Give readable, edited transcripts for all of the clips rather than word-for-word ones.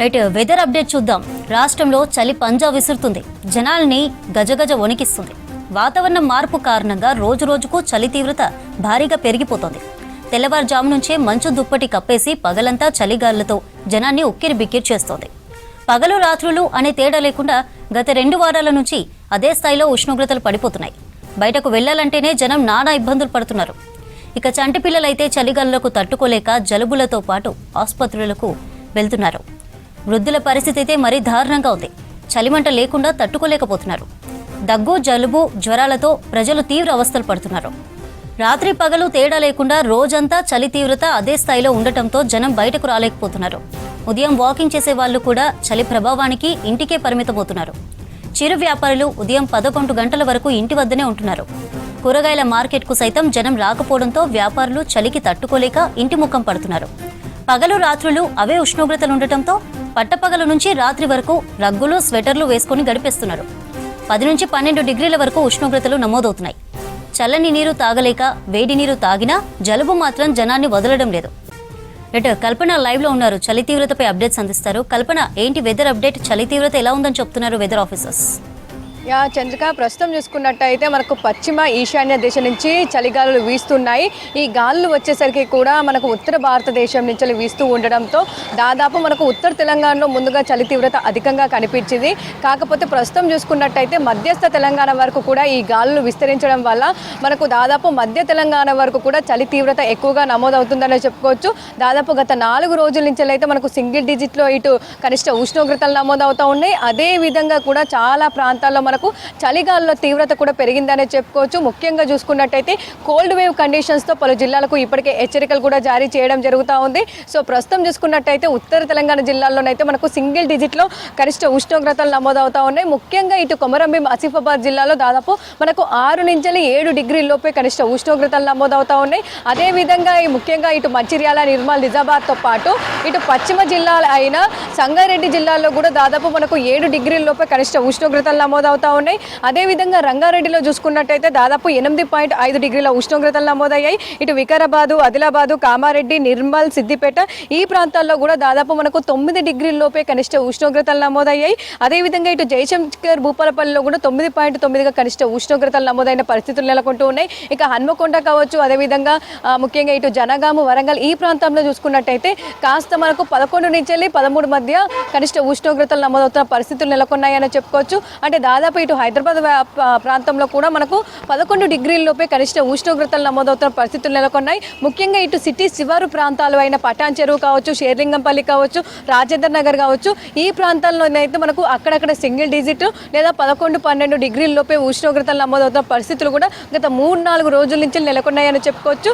Right, weather update చూద్దాం. రాష్ట్రంలో చలి పంజా విసురుతుంది, జనాల్ని గజగజ వణికిస్తుంది. వాతావరణం మార్పు కారణంగా రోజు రోజుకు చలి తీవ్రత భారీగా పెరిగిపోతోంది. తెల్లవారుజాము నుంచే మంచు దుప్పటి కప్పేసి పగలంతా చలిగాలులతో జనాన్ని ఉక్కిరి బిక్కిరి చేస్తోంది. పగలు రాత్రులు అనే తేడా లేకుండా గత 2 వారాల నుంచి అదే స్థాయిలో ఉష్ణోగ్రతలు పడిపోతున్నాయి. బయటకు వెళ్లాలంటేనే జనం నానా ఇబ్బందులు పడుతున్నారు. ఇక చంటి పిల్లలైతే చలిగాలులకు తట్టుకోలేక జలుబులతో పాటు ఆసుపత్రులకు వెళ్తున్నారు. వృద్ధుల పరిస్థితి అయితే మరీ దారుణంగా ఉంది. చలిమంట లేకుండా తట్టుకోలేకపోతున్నారు. దగ్గు, జలుబు, జ్వరాలతో ప్రజలు తీవ్ర అవస్థలు పడుతున్నారు. రాత్రి పగలు తేడా లేకుండా రోజంతా చలి తీవ్రత అదే స్థాయిలో ఉండటంతో జనం బయటకు రాలేకపోతున్నారు. ఉదయం వాకింగ్ చేసే వాళ్ళు కూడా చలి ప్రభావానికి ఇంటికే పరిమితమవుతున్నారు. చిరు వ్యాపారులు ఉదయం 11 గంటల వరకు ఇంటి వద్దనే ఉంటున్నారు. కూరగాయల మార్కెట్కు సైతం జనం రాకపోవడంతో వ్యాపారులు చలికి తట్టుకోలేక ఇంటి ముఖం పడుతున్నారు. పగలు రాత్రులు అవే ఉష్ణోగ్రతలు ఉండటంతో పట్టపగలు నుంచి రాత్రి వరకు రగ్గులు, స్వెటర్లు వేసుకుని గడిపేస్తున్నారు. 10 నుంచి 12 డిగ్రీల వరకు ఉష్ణోగ్రతలు నమోదవుతున్నాయి. చల్లని నీరు తాగలేక వేడి నీరు తాగినా జలుబు మాత్రం జనాన్ని వదలడం లేదు. కల్పన లైవ్ లో ఉన్నారు, చలి తీవ్రతపై అప్డేట్స్ అందిస్తారు. కల్పన, ఏంటి వెదర్ అప్డేట్? చలి తీవ్రత ఎలా ఉందని చెప్తున్నారు వెదర్ ఆఫీసర్స్? చంద్రిక, ప్రస్తుతం చూసుకున్నట్టయితే మనకు పశ్చిమ ఈశాన్య దేశం నుంచి చలిగాలులు వీస్తున్నాయి. ఈ గాలులు వచ్చేసరికి కూడా మనకు ఉత్తర భారతదేశం నుంచి వీస్తూ ఉండడంతో దాదాపు మనకు ఉత్తర తెలంగాణలో ముందుగా చలి తీవ్రత అధికంగా కనిపించింది. కాకపోతే ప్రస్తుతం చూసుకున్నట్టయితే మధ్యస్థ తెలంగాణ వరకు కూడా ఈ గాలులు విస్తరించడం వల్ల మనకు దాదాపు మధ్య తెలంగాణ వరకు కూడా చలి తీవ్రత ఎక్కువగా నమోదవుతుందనే చెప్పుకోవచ్చు. దాదాపు గత 4 రోజుల నుంచి అయితే మనకు సింగిల్ డిజిట్లో ఇటు కనిష్ట ఉష్ణోగ్రతలు నమోదవుతూ ఉన్నాయి. అదే విధంగా కూడా చాలా ప్రాంతాల్లో మనకు చలిగాలుల తీవ్రత కూడా పెరిగిందనే చెప్పుకోవచ్చు. ముఖ్యంగా చూసుకున్నట్టయితే కోల్డ్ వేవ్ కండిషన్స్తో పలు జిల్లాలకు ఇప్పటికే హెచ్చరికలు కూడా జారీ చేయడం జరుగుతూ ఉంది. సో ప్రస్తుతం చూసుకున్నట్టయితే ఉత్తర తెలంగాణ జిల్లాల్లోనైతే మనకు సింగిల్ డిజిట్లో కనిష్ట ఉష్ణోగ్రతలు నమోదవుతూ ఉన్నాయి. ముఖ్యంగా ఇటు కొమరంభీం, ఆసిఫాబాద్ జిల్లాలో దాదాపు మనకు 6 నుంచి 7 డిగ్రీల లోపే కనిష్ట ఉష్ణోగ్రతలు నమోదవుతూ ఉన్నాయి. అదేవిధంగా ముఖ్యంగా ఇటు మంచిర్యాల, నిర్మల్, నిజామాబాద్తో పాటు ఇటు పశ్చిమ జిల్లాలు అయిన సంగారెడ్డి జిల్లాలో కూడా దాదాపు మనకు 7 డిగ్రీల లోపే కనిష్ట ఉష్ణోగ్రతలు నమోదవుతాయి ఉన్నాయి. అదేవిధంగా రంగారెడ్డిలో చూసుకున్నట్టయితే దాదాపు 8.5 డిగ్రీల ఉష్ణోగ్రతలు నమోదయ్యాయి. ఇటు వికారాబాదు, ఆదిలాబాదు, కామారెడ్డి, నిర్మల్, సిద్దిపేట ఈ ప్రాంతాల్లో కూడా దాదాపు మనకు 9 డిగ్రీల లోపే కనిష్ట ఉష్ణోగ్రతలు నమోదయ్యాయి. అదేవిధంగా ఇటు జయశంకర్, భూపాలపల్లిలో కూడా 9.9గా కనిష్ట ఉష్ణోగ్రతలు నమోదైన పరిస్థితులు నెలకొంటూ ఉన్నాయి. ఇక హన్మకొండ కావచ్చు, అదేవిధంగా ముఖ్యంగా ఇటు జనగాము, వరంగల్ ఈ ప్రాంతంలో చూసుకున్నట్టయితే కాస్త మనకు 11 నుంచి 13 మధ్య కనిష్ట ఉష్ణోగ్రతలు నమోదవుతున్న పరిస్థితులు నెలకొన్నాయని చెప్పుకోవచ్చు. అంటే దాదాపు ఇటు హైదరాబాద్ ప్రాంతంలో కూడా మనకు 11 డిగ్రీల లోపే కనిష్ట ఉష్ణోగ్రతలు నమోదవుతున్న పరిస్థితులు నెలకొన్నాయి. ముఖ్యంగా ఇటు సిటీ శివారు ప్రాంతాలు అయిన పటాన్ చెరువు కావచ్చు, షేర్లింగంపల్లి కావచ్చు, రాజేంద్ర నగర్ కావచ్చు ఈ ప్రాంతాల్లోనైతే మనకు అక్కడక్కడ సింగిల్ డిజిట్ లేదా 11-12 డిగ్రీల లోపే ఉష్ణోగ్రతలు నమోదవుతున్న పరిస్థితులు కూడా గత 3-4 రోజుల నుంచి నెలకొన్నాయని చెప్పుకోవచ్చు.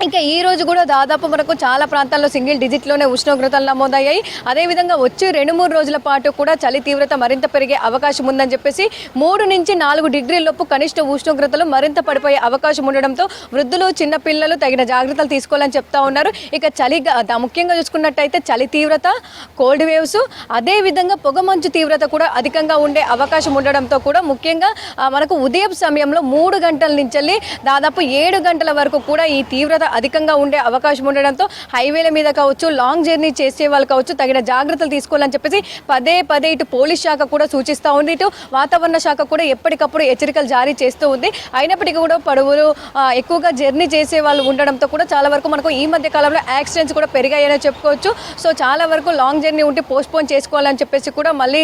ఇంకా ఈ రోజు కూడా దాదాపు మనకు చాలా ప్రాంతాల్లో సింగిల్ డిజిట్లోనే ఉష్ణోగ్రతలు నమోదయ్యాయి. అదేవిధంగా వచ్చే 2-3 రోజుల పాటు కూడా చలి తీవ్రత మరింత పెరిగే అవకాశం ఉందని చెప్పేసి 3 నుంచి 4 డిగ్రీల లోపు కనిష్ట ఉష్ణోగ్రతలు మరింత పడిపోయే అవకాశం ఉండడంతో వృద్ధులు, చిన్నపిల్లలు తగిన జాగ్రత్తలు తీసుకోవాలని చెప్తా ఉన్నారు. ఇక ముఖ్యంగా చూసుకున్నట్టయితే చలి తీవ్రత, కోల్డ్ వేవ్స్, అదేవిధంగా పొగమంచు తీవ్రత కూడా అధికంగా ఉండే అవకాశం ఉండడంతో కూడా ముఖ్యంగా మనకు ఉదయం సమయంలో 3 గంటల నుంచి దాదాపు 7 గంటల వరకు కూడా ఈ తీవ్రత అధికంగా ఉండే అవకాశం ఉండడంతో హైవేల మీద కావచ్చు, లాంగ్ జర్నీ చేసే వాళ్ళు కావచ్చు తగిన జాగ్రత్తలు తీసుకోవాలని చెప్పేసి పదే ఇటు పోలీస్ శాఖ కూడా సూచిస్తూ ఉంది. ఇటు వాతావరణ శాఖ కూడా ఎప్పటికప్పుడు హెచ్చరికలు జారీ చేస్తూ ఉంది. అయినప్పటికీ కూడా పడవలు ఎక్కువగా జర్నీ చేసే వాళ్ళు ఉండడంతో కూడా చాలా వరకు మనకు ఈ మధ్య కాలంలో యాక్సిడెంట్స్ కూడా పెరిగాయని చెప్పుకోవచ్చు. సో చాలా వరకు లాంగ్ జర్నీ ఉంటే పోస్ట్పోన్ చేసుకోవాలని చెప్పేసి కూడా మళ్ళీ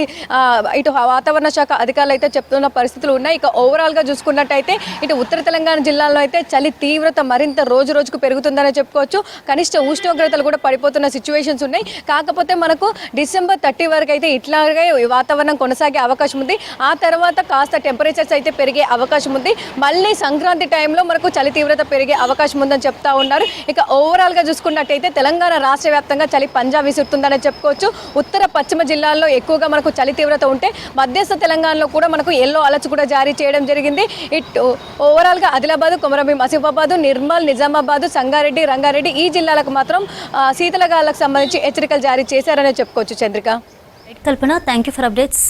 ఇటు వాతావరణ శాఖ అధికారులు అయితే చెప్తున్న పరిస్థితులు ఉన్నాయి. ఇక ఓవరాల్గా చూసుకున్నట్టయితే ఇటు ఉత్తర తెలంగాణ జిల్లాలో అయితే చలి తీవ్రత మరింత రోజు రోజుకు పెరుగుతుందని చెప్పుకోవచ్చు. కనిష్ట ఉష్ణోగ్రతలు కూడా పడిపోతున్న సిచ్యువేషన్స్ ఉన్నాయి. కాకపోతే మనకు డిసెంబర్ 30 వరకు అయితే ఇట్లాగే వాతావరణం కొనసాగే అవకాశం ఉంది. ఆ తర్వాత కాస్త టెంపరేచర్స్ అయితే పెరిగే అవకాశం ఉంది. మళ్ళీ సంక్రాంతి టైంలో మనకు చలి తీవ్రత పెరిగే అవకాశం ఉందని చెప్తా ఉన్నారు. ఇక ఓవరాల్గా చూసుకున్నట్టయితే తెలంగాణ రాష్ట్ర వ్యాప్తంగా చలి పంజా విసురుతుందని చెప్పుకోవచ్చు. ఉత్తర పశ్చిమ జిల్లాల్లో ఎక్కువగా మనకు చలి తీవ్రత ఉంటే మధ్యస్థ తెలంగాణలో కూడా మనకు ఎల్లో అలర్ట్స్ కూడా జారీ చేయడం జరిగింది. ఇటు ఓవరాల్గా ఆదిలాబాద్, కొమరంభీం, ఆసిఫాబాద్, నిర్మల్, నిజామాబాద్, సంగారెడ్డి, రంగారెడ్డి ఈ జిల్లాలకు మాత్రం శీతలగాలకు సంబంధించి హెచ్చరికలు జారీ చేశారనే చెప్పుకోవచ్చు. చంద్రిక, కల్పన, థ్యాంక్ యూ ఫర్ అప్డేట్స్.